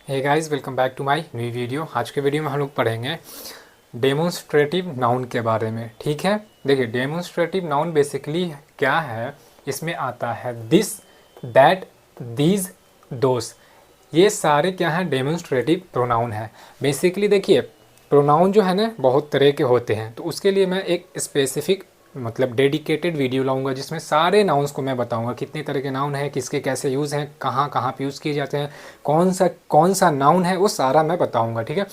Hey guys, welcome back to my new video. आज के video में हम लोग पढ़ेंगे डेमोन्स्ट्रेटिव नाउन के बारे में। ठीक है, देखिए डेमोन्स्ट्रेटिव नाउन बेसिकली क्या है। इसमें आता है दिस, दैट, दीज, दोस। ये सारे क्या हैं, डेमोन्स्ट्रेटिव प्रोनाउन है। बेसिकली देखिए, प्रोनाउन जो है ना बहुत तरह के होते हैं, तो उसके लिए मैं एक स्पेसिफिक मतलब डेडिकेटेड वीडियो लाऊंगा जिसमें सारे नाउन्स को मैं बताऊंगा, कितने तरह के नाउन हैं, किसके कैसे यूज़ हैं, कहाँ कहाँ पे यूज़ किए जाते हैं, कौन सा नाउन है, वो सारा मैं बताऊंगा। ठीक है,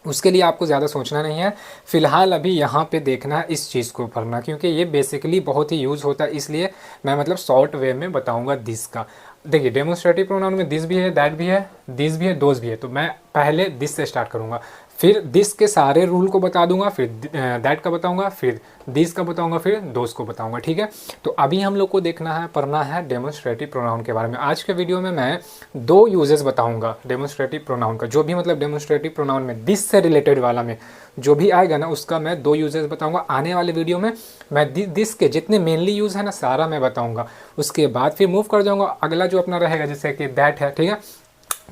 उसके लिए आपको ज़्यादा सोचना नहीं है। फ़िलहाल अभी यहाँ पे देखना है इस चीज़ को पढ़ना, क्योंकि ये बेसिकली बहुत ही यूज़ होता है, इसलिए मैं मतलब शॉर्ट वे में बताऊंगा दिस का। देखिए डेमोन्स्ट्रेटिव प्रोनाउन में दिस भी है, दैट भी है, दिस भी है, दोस भी है। तो मैं पहले दिस से स्टार्ट करूँगा, फिर दिस के सारे रूल को बता दूंगा, फिर दैट का बताऊंगा, फिर दिस का बताऊंगा, फिर दोस को बताऊंगा। ठीक है, तो अभी हम लोग को देखना है, पढ़ना है डेमोन्स्ट्रेटिव प्रोनाउन के बारे में। आज के वीडियो में मैं दो यूजेस बताऊंगा डेमोन्स्ट्रेटिव प्रोनाउन का। जो भी मतलब डेमोन्स्ट्रेटिव प्रोनाउन में दिस से रिलेटेड वाला में जो भी आएगा ना, उसका मैं दो यूजेस बताऊंगा। आने वाले वीडियो में मैं दिस के जितने मेनली यूज़ है ना सारा मैं बताऊंगा। उसके बाद फिर मूव कर जाऊंगा, अगला जो अपना रहेगा जैसे कि दैट है। ठीक है,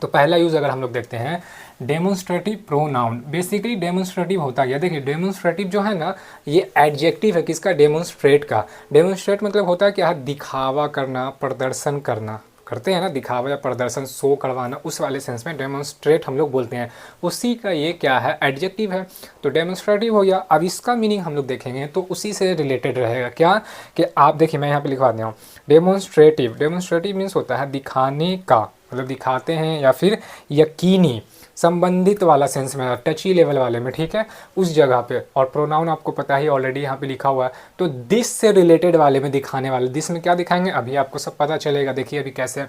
तो पहला यूज़ अगर हम लोग देखते हैं डेमोन्स्ट्रेटिव प्रोनाउन। बेसिकली डेमोन्स्ट्रेटिव होता है, देखिए डेमोन्स्ट्रेटिव जो है ना ये एडजेक्टिव है किसका, डेमोन्स्ट्रेट का। डेमोन्स्ट्रेट मतलब होता है क्या, दिखावा करना, प्रदर्शन करना, करते हैं ना दिखावा या प्रदर्शन, शो करवाना, उस वाले सेंस में डेमोन्स्ट्रेट हम लोग बोलते हैं। उसी का ये क्या है, एडजेक्टिव है। तो डेमोन्स्ट्रेटिव हो गया। अब इसका मीनिंग हम लोग देखेंगे तो उसी से रिलेटेड रहेगा क्या, कि आप देखिए मैं यहाँ पे लिखवा दिया हूँ डेमोन्स्ट्रेटिव। डेमोन्स्ट्रेटिव मीन्स होता है दिखाने का, मतलब दिखाते हैं, या फिर यकीनी, संबंधित वाला सेंस में, टची लेवल वाले में। ठीक है, उस जगह पे। और प्रोनाउन आपको पता ही ऑलरेडी यहाँ पे लिखा हुआ है, तो दिस से रिलेटेड वाले में दिखाने वाले। दिस में क्या दिखाएंगे अभी आपको सब पता चलेगा। देखिए अभी कैसे,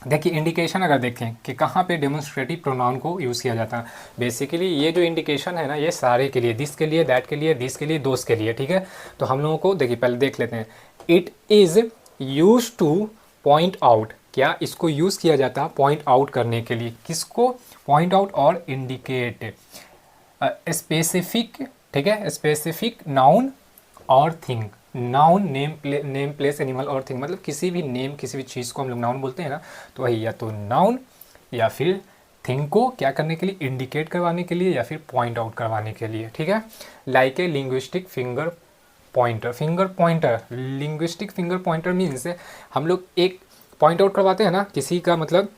देखिए इंडिकेशन अगर देखें कि कहाँ पे डेमोन्स्ट्रेटिव प्रोनाउन को यूज़ किया जाता है। बेसिकली ये जो इंडिकेशन है ना, ये सारे के लिए, दिस के लिए, दैट के लिए, दिस के लिए, दोस्त के लिए। ठीक है, तो हम लोगों को देखिए पहले देख लेते हैं। It is use two point out. क्या इसको यूज़ किया जाता है पॉइंट आउट करने के लिए, किसको, पॉइंट आउट और इंडिकेट स्पेसिफिक। ठीक है, स्पेसिफिक नाउन और thing. Noun name place animal और थिंग, मतलब किसी भी नेम, किसी भी चीज़ को हम लोग नाउन बोलते हैं ना, तो वही या तो नाउन या फिर थिंग को क्या करने के लिए, इंडिकेट करवाने के लिए या फिर पॉइंट आउट करवाने के लिए। ठीक है, like a linguistic finger pointer. Finger pointer, linguistic finger pointer means हम लोग एक पॉइंट आउट करवाते हैं ना किसी का, मतलब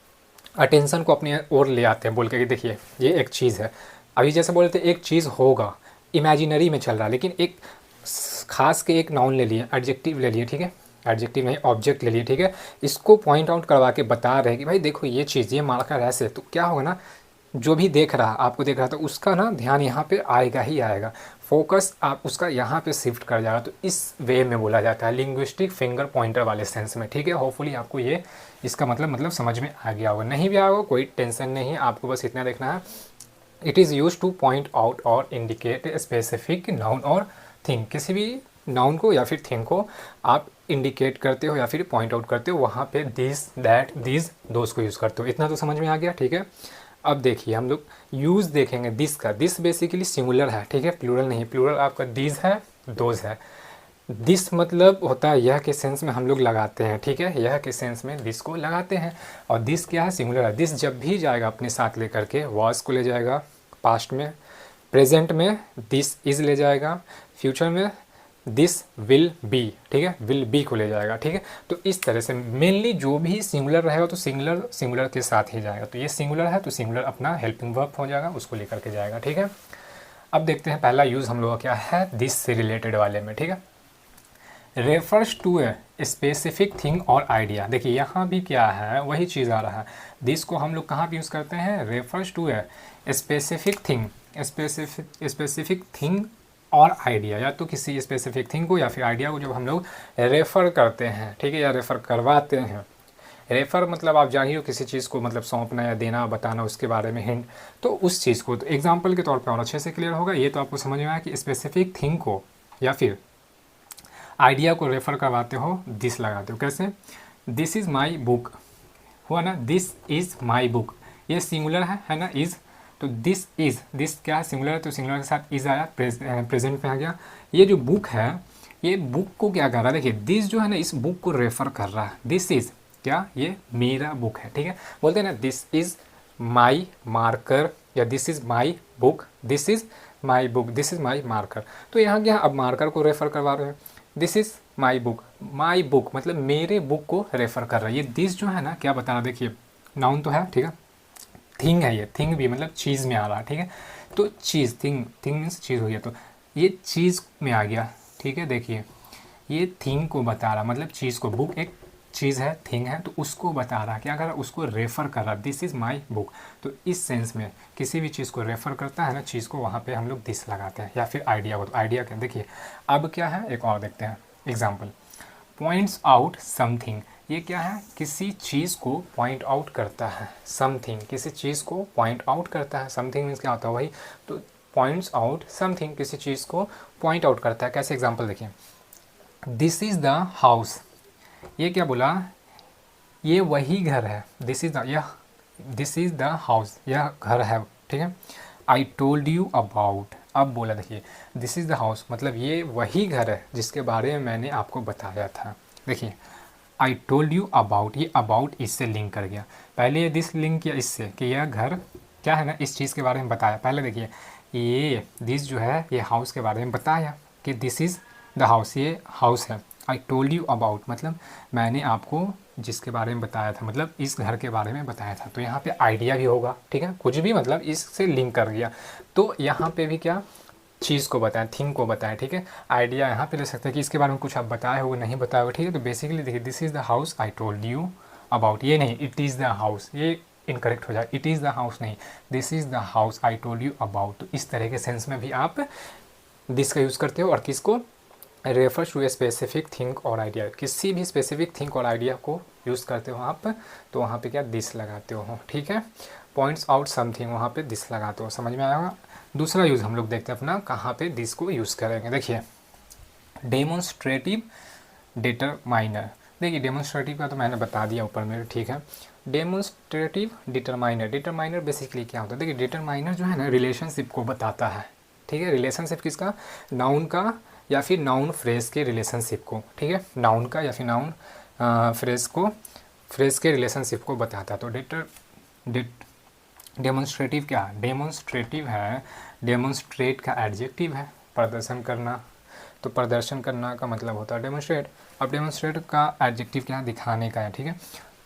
अटेंशन को अपनी ओर ले आते हैं बोल के कि देखिए ये एक चीज़ है। अभी जैसे बोल रहे थे एक चीज़ होगा, इमेजिनरी में चल रहा है, लेकिन एक खास के एक नाउन ले लिए, एडजेक्टिव ले लिए। ठीक है, एडजेक्टिव नहीं, ऑब्जेक्ट ले लिए। ठीक है, इसको पॉइंट आउट करवा के बता रहे हैं कि भाई देखो ये चीज़, ये मार्कर ऐसे, तो क्या होगा ना, जो भी देख रहा, आपको देख रहा था, उसका ना ध्यान यहाँ पे आएगा ही आएगा, फोकस आप उसका यहाँ पे शिफ्ट कर जाएगा। तो इस वे में बोला जाता है लिंग्विस्टिक फिंगर पॉइंटर वाले सेंस में। ठीक है, होपफुली आपको ये इसका मतलब समझ में आ गया होगा। नहीं भी आया होगा कोई टेंशन नहीं है, आपको बस इतना देखना है। It is use two point out और इंडिकेट स्पेसिफिक नाउन और थिंग। किसी भी नाउन को या फिर थिंग को आप इंडिकेट करते हो या फिर पॉइंट आउट करते हो, वहाँ पे दिस, दैट, दीज, दोस को यूज़ करते हो। इतना तो समझ में आ गया। ठीक है, अब देखिए हम लोग यूज़ देखेंगे दिस का। दिस बेसिकली सिंगुलर है। ठीक है, प्लूरल नहीं। प्लूरल आपका दीज है, दोज है। दिस मतलब होता है यह के सेंस में हम लोग लगाते हैं। ठीक है, यह के सेंस में दिस को लगाते हैं। और दिस क्या है, सिंगुलर है। दिस जब भी जाएगा अपने साथ लेकर के वॉज को ले जाएगा, पास्ट में, प्रेजेंट में दिस इज़ ले जाएगा, फ्यूचर में दिस विल बी। ठीक है, विल बी को ले जाएगा। ठीक है, तो इस तरह से मेनली जो भी सिंगुलर रहेगा तो सिंगुलर के साथ ही जाएगा। तो ये सिंगुलर है तो सिंगुलर अपना हेल्पिंग वर्ब हो जाएगा, उसको लेकर के जाएगा। ठीक है, अब देखते हैं पहला यूज़ हम लोग का क्या है दिस से रिलेटेड वाले में। ठीक है, refers to a specific thing और आइडिया। देखिए यहाँ भी क्या है, वही चीज़ आ रहा है। दिस को हम लोग कहाँ पे यूज़ करते हैं, refers to a specific thing, specific thing और आइडिया, या तो किसी स्पेसिफिक थिंग को या फिर आइडिया को जब हम लोग रेफ़र करते हैं। ठीक है, या रेफ़र करवाते हैं। रेफ़र मतलब आप जान ही हो, किसी चीज़ को मतलब सौंपना या देना, बताना, उसके बारे में हिंट, तो उस चीज़ को। तो एग्जाम्पल के तौर पर और अच्छे से क्लियर होगा। ये तो आपको समझ में आया कि स्पेसिफिक थिंग को या फिर आइडिया को रेफ़र करवाते हो, दिस लगाते हो। कैसे, दिस इज़ माई बुक हुआ ना, दिस इज़ माई बुक, ये सिंगुलर है ना, इज़। तो दिस इज़, दिस क्या है, सिंगुलर है, तो सिंगुलर के साथ इज़ आया, प्रेजेंट में आ गया। ये जो बुक है, ये बुक को क्या कर रहा है, देखिए दिस जो है ना इस बुक को रेफ़र कर रहा है। दिस इज़ क्या, ये मेरा बुक है। ठीक है, बोलते हैं ना दिस इज़ माई मार्कर या this is my book, this is my book, this is my marker. तो यहाँ क्या, अब मार्कर को रेफ़र करवा रहे हैं, दिस इज़ माई बुक मतलब मेरे बुक को रेफ़र कर रहा है। ये दिस जो है ना क्या बता रहा है, देखिए नाउन तो है, ठीक है, थिंग है, ये थिंग भी मतलब चीज़ में आ रहा है, ठीक है। तो चीज़, थिंग मीन्स चीज़ हो गया, तो ये चीज़ में आ गया, ठीक है। देखिए ये थिंग को बता रहा, मतलब चीज़ को, बुक एक चीज़ है, थिंग है, तो उसको बता रहा, क्या कर रहा, उसको रेफ़र कर रहा, दिस इज़ माई बुक। तो इस सेंस में किसी भी चीज़ को रेफ़र करता है ना चीज़ को, वहाँ पे हम लोग दिस लगाते हैं, या फिर आइडिया को। तो आइडिया क्या, देखिए अब क्या है, एक और देखते हैं एग्जाम्पल, पॉइंट्स आउट समथिंग। ये क्या है, किसी चीज़ को पॉइंट आउट करता है, समथिंग किसी चीज़ को पॉइंट आउट करता है, समथिंग मीन्स क्या होता है वही, तो पॉइंट्स आउट समथिंग किसी चीज़ को पॉइंट आउट करता है। कैसे, एग्जाम्पल देखिए, दिस इज़ द हाउस, ये क्या बोला, ये वही घर है, दिस इज़ द, यह दिस इज़ द हाउस, यह घर है, ठीक है। आई टोल्ड यू अबाउट, अब बोला देखिए दिस इज़ द हाउस मतलब ये वही घर है जिसके बारे में मैंने आपको बताया था। देखिए आई टोल्ड यू अबाउट, ये अबाउट इससे लिंक कर गया, पहले ये दिस लिंक किया इससे कि यह घर क्या है ना इस चीज़ के बारे में बताया। पहले देखिए ये दिस जो है ये हाउस के बारे में बताया कि दिस इज़ द हाउस, ये हाउस है। आई टोल्ड यू अबाउट मतलब मैंने आपको जिसके बारे में बताया था, मतलब इस घर के बारे में बताया था। तो यहाँ पे आइडिया भी होगा, ठीक है, कुछ भी मतलब इससे लिंक कर गया। तो यहाँ पे भी क्या, चीज़ को बताया, थिंग को बताया, ठीक है। आइडिया यहाँ पे ले सकते हैं कि इसके बारे में कुछ आप बताए हो नहीं बताए हो, ठीक है। तो बेसिकली देखिए this is the house I told you about, ये नहीं इट इज़ द हाउस, ये इनकरेक्ट हो जाए, इट इज़ द हाउस नहीं, this is the house I told you about. तो इस तरह के सेंस में भी आप दिस का यूज़ करते हो, और किसको, refers to a specific thing और आइडिया, किसी भी स्पेसिफिक थिंग और आइडिया को यूज़ करते हो आप, तो वहाँ पे क्या दिस लगाते हो, ठीक है। पॉइंट्स आउट समथिंग, वहाँ पे दिस लगाते हो, समझ में आया होगा। दूसरा यूज़ हम लोग देखते हैं अपना, कहाँ पे दिस को यूज़ करेंगे। देखिए डेमोन्स्ट्रेटिव डिटरमाइनर, देखिए डेमोन्स्ट्रेटिव का तो मैंने बता दिया ऊपर में, ठीक है। डेमोन्स्ट्रेटिव डिटरमाइनर, डिटरमाइनर बेसिकली क्या होता है, देखिए डिटरमाइनर जो है ना रिलेशनशिप को बताता है, ठीक है। रिलेशनशिप किसका, नाउन का या फिर नाउन फ्रेज के रिलेशनशिप को, ठीक है, नाउन का या फिर नाउन फ्रेज को, फ्रेज के रिलेशनशिप को बताता है। तो डेमोन्स्ट्रेटिव क्या है, डेमोन्स्ट्रेटिव है, डेमोन्स्ट्रेट का एडजेक्टिव है, प्रदर्शन करना, तो प्रदर्शन करना का मतलब होता है डेमोन्स्ट्रेट। अब डेमोन्स्ट्रेट का एडजेक्टिव क्या है, दिखाने का है, ठीक है।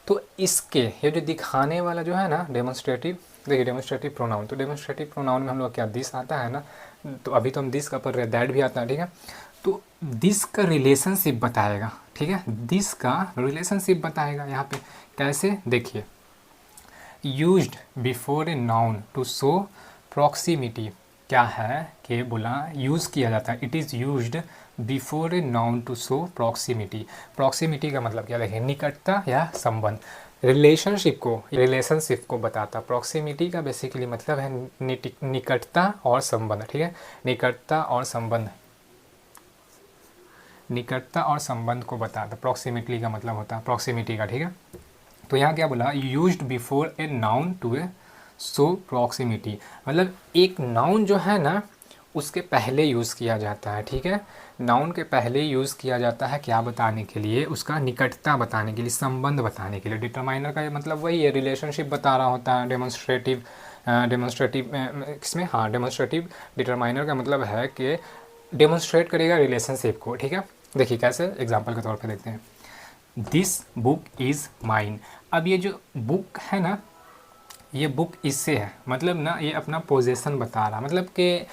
तो इसके ये जो दिखाने वाला जो है ना डेमोन्स्ट्रेटिव, देखिए डेमोन्स्ट्रेटिव प्रोनाउन, तो डेमोन्स्ट्रेटिव प्रोनाउन में हम लोग क्या दिस आता है ना, तो अभी तो हम दिस का पढ़ रहे हैं, दैट भी आता है, ठीक है। तो दिस का रिलेशनशिप बताएगा, ठीक है, दिस का रिलेशनशिप बताएगा यहाँ पे कैसे, देखिए used before a noun to show proximity, क्या है कि बोला यूज़ किया जाता है, it is used before a noun to show proximity. Proximity का मतलब क्या, देखिए निकटता या संबंध, रिलेशनशिप को बताता। प्रॉक्सिमिटी का बेसिकली मतलब है निकटता और संबंध, ठीक है, निकटता और संबंध, निकटता और संबंध को बताता। प्रॉक्सिमिटी का मतलब होता है प्रॉक्सिमिटी का, ठीक है। तो यहाँ क्या बोला, used before a noun to a show proximity, मतलब एक नाउन जो है ना उसके पहले यूज़ किया जाता है, ठीक है। नाउन के पहले यूज़ किया जाता है क्या बताने के लिए, उसका निकटता बताने के लिए, संबंध बताने के लिए। डिटरमाइनर का ये मतलब वही है, रिलेशनशिप बता रहा होता है। डेमोन्स्ट्रेटिव किसमें, हाँ डेमोन्स्ट्रेटिव डिटरमाइनर का मतलब है कि डेमोन्स्ट्रेट करेगा रिलेशनशिप को, ठीक है। देखिए कैसे, एग्जाम्पल के तौर पर देखते हैं, दिस बुक इज़ माइन। अब ये जो बुक है ना, ये बुक इससे है, मतलब ना ये अपना पोजेसन बता रहा, मतलब कि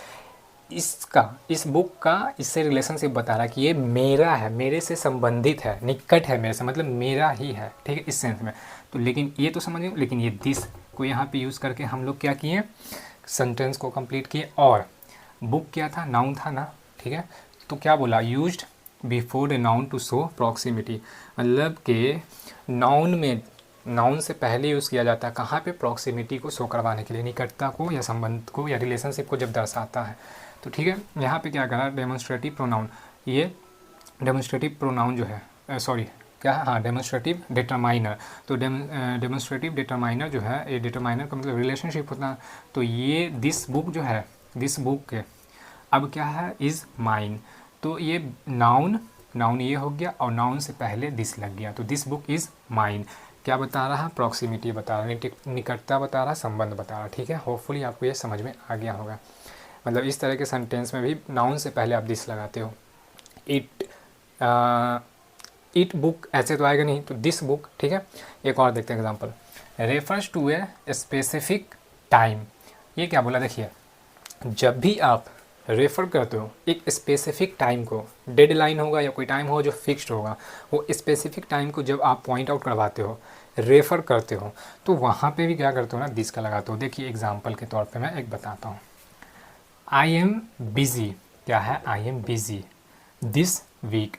इसका, इस बुक का इससे रिलेशनशिप बता रहा कि ये मेरा है, मेरे से संबंधित है, निकट है मेरे से, मतलब मेरा ही है, ठीक है, इस सेंस में। तो लेकिन ये तो समझिए, लेकिन ये दिस को यहाँ पे यूज़ करके हम लोग क्या किए, सेंटेंस को कंप्लीट किए। और बुक क्या था, नाउन था ना, ठीक है। तो क्या बोला, used before a noun to show proximity, मतलब कि नाउन में, नाउन से पहले यूज़ किया जाता है कहाँ पे, प्रॉक्सिमिटी को शो करवाने के लिए, निकटता को या संबंध को या रिलेशनशिप को जब दर्शाता है। तो ठीक है, यहाँ पे क्या करा, डेमोन्स्ट्रेटिव प्रोनाउन, ये डेमोन्स्ट्रेटिव प्रोनाउन जो है, सॉरी क्या है, हाँ डेमोन्स्ट्रेटिव डिटरमाइनर। तो डेमोन्स्ट्रेटिव डिटरमाइनर जो है, ये डिटरमाइनर का मतलब रिलेशनशिप होता है। तो ये दिस बुक जो है, दिस बुक के अब क्या है, इज़ माइन, तो ये नाउन, नाउन ये हो गया और नाउन से पहले दिस लग गया, तो दिस बुक इज़ माइन। क्या बता रहा है, प्रॉक्सिमिटी बता रहा है, निकटता बता रहा है, संबंध बता रहा है। ठीक है, होपफुली आपको ये समझ में आ गया होगा। मतलब इस तरह के सेंटेंस में भी नाउन से पहले आप दिस लगाते हो। इट बुक ऐसे तो आएगा नहीं, तो दिस बुक। ठीक है, एक और देखते हैं example, refers to a specific time. ये क्या बोला, देखिए जब भी आप रेफ़र करते हो एक स्पेसिफिक टाइम को, डेडलाइन होगा या कोई टाइम हो जो फिक्स्ड होगा, वो स्पेसिफिक टाइम को जब आप पॉइंट आउट करवाते हो, रेफ़र करते हो, तो वहाँ पे भी क्या करते हो ना, दिस का लगाते हो। देखिए एग्जांपल के तौर पे मैं एक बताता हूँ, आई एम बिज़ी, क्या है, I am busy this week.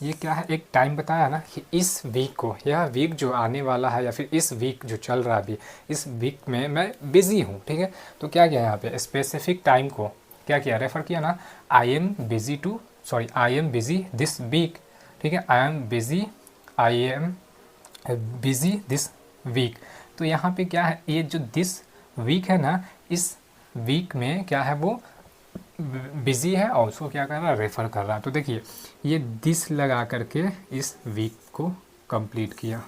ये क्या है, एक टाइम बताया ना कि इस वीक को, यह वीक जो आने वाला है या फिर इस वीक जो चल रहा है अभी, इस वीक में मैं बिज़ी हूँ। ठीक है, तो क्या किया यहाँ पे, स्पेसिफिक टाइम को क्या किया, रेफ़र किया ना, I am busy this week. ठीक है, I am busy this week. तो यहाँ पे क्या है, ये जो दिस वीक है ना, इस वीक में क्या है, वो बिज़ी है और उसको क्या कर रहा है, रेफ़र कर रहा है। तो देखिए ये दिस लगा करके इस वीक को कंप्लीट किया।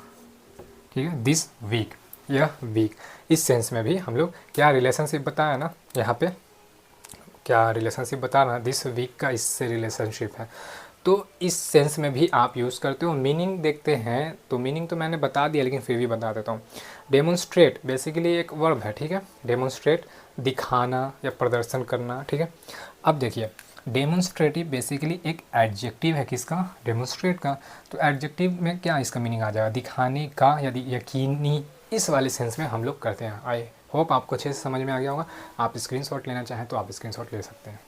ठीक है, दिस वीक, यह वीक, इस सेंस में भी हम लोग क्या रिलेशनशिप बताया ना, यहाँ पे क्या रिलेशनशिप बता रहा है, दिस वीक का इससे रिलेशनशिप है। तो इस सेंस में भी आप यूज़ करते हो। मीनिंग देखते हैं, तो मीनिंग तो मैंने बता दिया लेकिन फिर भी बता देता हूँ। डेमोन्स्ट्रेट बेसिकली एक वर्ब है। ठीक है, डेमोन्स्ट्रेट दिखाना या प्रदर्शन करना। ठीक है, अब देखिए डेमोन्स्ट्रेटिव बेसिकली एक एडजेक्टिव है, किसका, डेमोन्स्ट्रेट का। तो एडजेक्टिव में क्या इसका मीनिंग आ जाएगा, दिखाने का, यदि यकीनी, इस वाले सेंस में हम लोग करते हैं। आई होप आपको अच्छे से समझ में आ गया होगा। आप स्क्रीनशॉट लेना चाहें तो आप स्क्रीनशॉट ले सकते हैं।